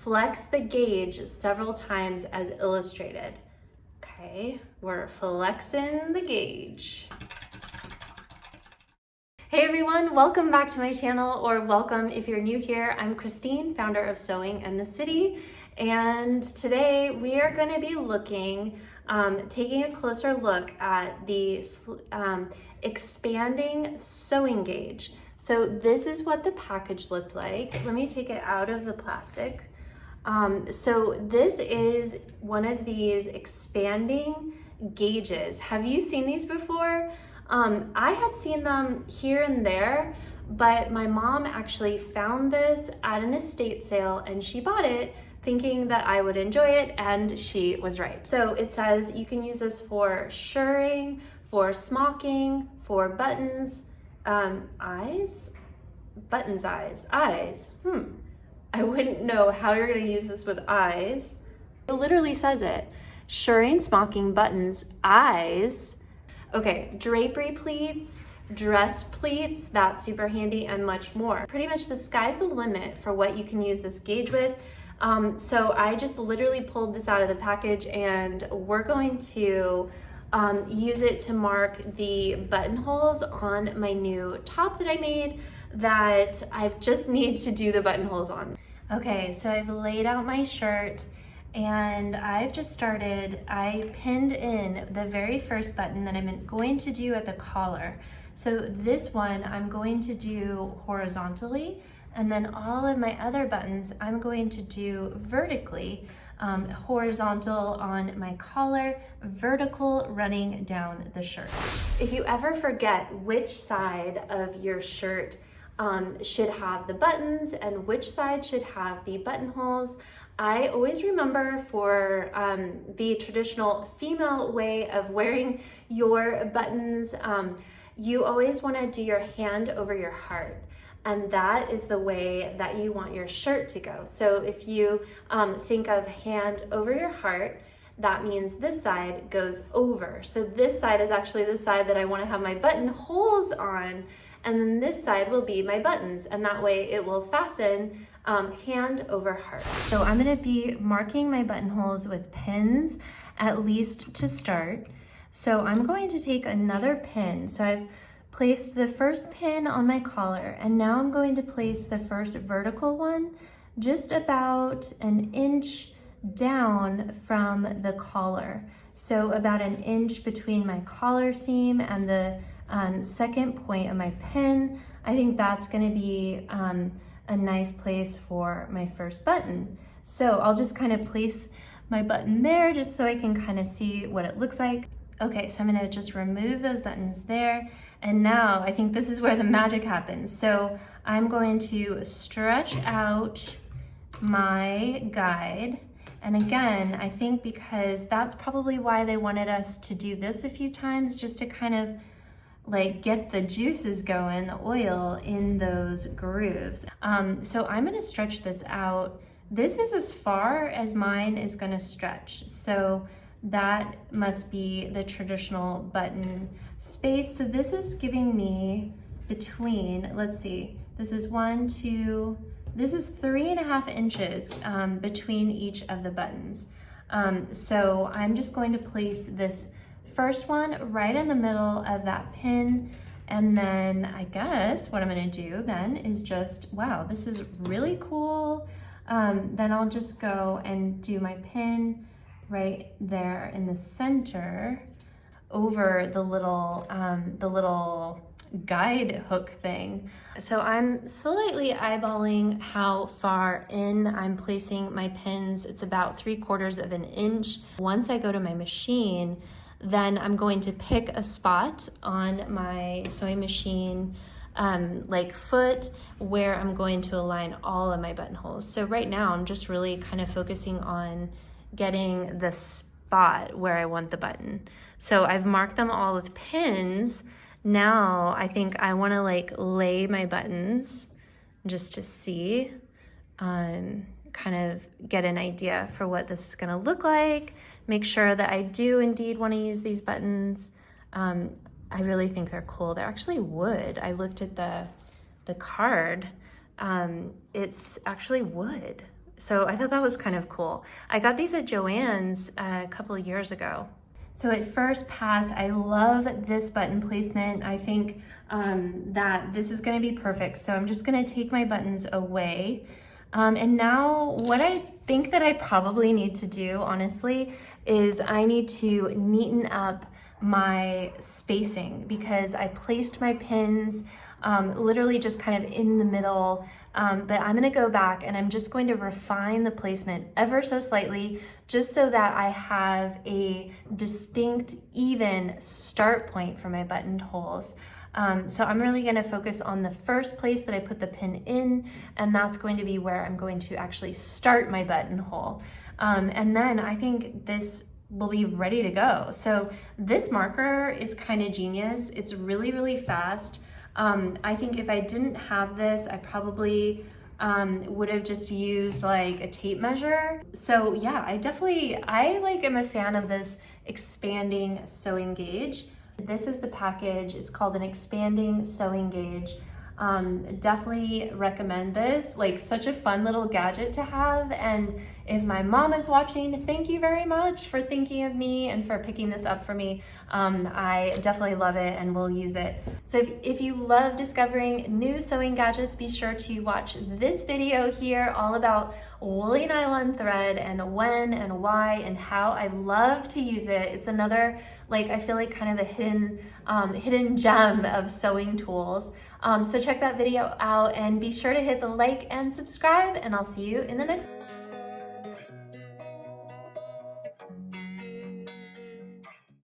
flex the gauge several times as illustrated. Okay, we're flexing the gauge. Hey everyone, welcome back to my channel, or welcome if you're new here. I'm Christine, founder of Sewing in the City, and today we are going to be taking a closer look at the expanding sewing gauge. So this is what the package looked like. Let me take it out of the plastic. So this is one of these expanding gauges. Have you seen these before? I had seen them here and there, but my mom actually found this at an estate sale and she bought it thinking that I would enjoy it, and she was right. So it says you can use this for shirring, for smocking, for buttons, eyes. I wouldn't know how you're gonna use this with eyes. It literally says it. Shirring, smocking, buttons, eyes. Okay, drapery pleats, dress pleats, that's super handy, and much more. Pretty much the sky's the limit for what you can use this gauge with. So I just literally pulled this out of the package, and we're going to use it to mark the buttonholes on my new top that I made that I just need to do the buttonholes on. Okay, so I've laid out my shirt and I've just started, I pinned in the very first button that I'm going to do at the collar. So this one I'm going to do horizontally, and then all of my other buttons I'm going to do vertically, horizontal on my collar, vertical running down the shirt. If you ever forget which side of your shirt should have the buttons and which side should have the buttonholes, I always remember for the traditional female way of wearing your buttons, you always want to do your hand over your heart. And that is the way that you want your shirt to go. So if you think of hand over your heart, that means this side goes over. So this side is actually the side that I want to have my buttonholes on, and then this side will be my buttons, and that way it will fasten hand over heart. So I'm going to be marking my buttonholes with pins, at least to start. So I'm going to take another pin. So I've placed the first pin on my collar, and now I'm going to place the first vertical one just about an inch down from the collar. So about an inch between my collar seam and the second point of my pin. I think that's going to be a nice place for my first button. So I'll just kind of place my button there just so I can kind of see what it looks like. Okay, so I'm going to just remove those buttons there. And now I think this is where the magic happens. So I'm going to stretch out my guide. And again, I think because that's probably why they wanted us to do this a few times, just to kind of like get the juices going, the oil in those grooves. So I'm gonna stretch this out. This is as far as mine is gonna stretch. So that must be the traditional button space. So this is giving me between, let's see, this is 1, 2, this is 3.5 inches between each of the buttons. So I'm just going to place this first one right in the middle of that pin, and then I guess what I'm gonna do then is just, wow, this is really cool. Then I'll just go and do my pin right there in the center over the little guide hook thing. So I'm slightly eyeballing how far in I'm placing my pins. It's about 3/4 of an inch. Once I go to my machine, then I'm going to pick a spot on my sewing machine like foot where I'm going to align all of my buttonholes. So right now I'm just really kind of focusing on getting the spot where I want the button. So I've marked them all with pins. Now I think I want to like lay my buttons just to see, kind of get an idea for what this is going to look like. Make sure that I do indeed want to use these buttons. I really think they're cool. They're actually wood. I looked at the card. It's actually wood. So I thought that was kind of cool. I got these at Joann's a couple of years ago. So at first pass, I love this button placement. I think that this is gonna be perfect. So I'm just gonna take my buttons away. And now what I think that I probably need to do, honestly, is I need to neaten up my spacing because I placed my pins literally just kind of in the middle. But I'm gonna go back and I'm just going to refine the placement ever so slightly, just so that I have a distinct, even start point for my buttonholes. So I'm really gonna focus on the first place that I put the pin in, and that's going to be where I'm going to actually start my buttonhole. And then I think this will be ready to go. So this marker is kind of genius. It's really, really fast. I think if I didn't have this, I probably would have just used like a tape measure. So yeah, I am a fan of this expanding sewing gauge. This is the package. It's called an expanding sewing gauge. Definitely recommend this. Like, such a fun little gadget to have. And if my mom is watching, thank you very much for thinking of me and for picking this up for me. I definitely love it and will use it. So if you love discovering new sewing gadgets, be sure to watch this video here all about woolly nylon thread and when and why and how. I love to use it. It's another, like, I feel like kind of a hidden gem of sewing tools. So check that video out and be sure to hit the like and subscribe, and I'll see you in the next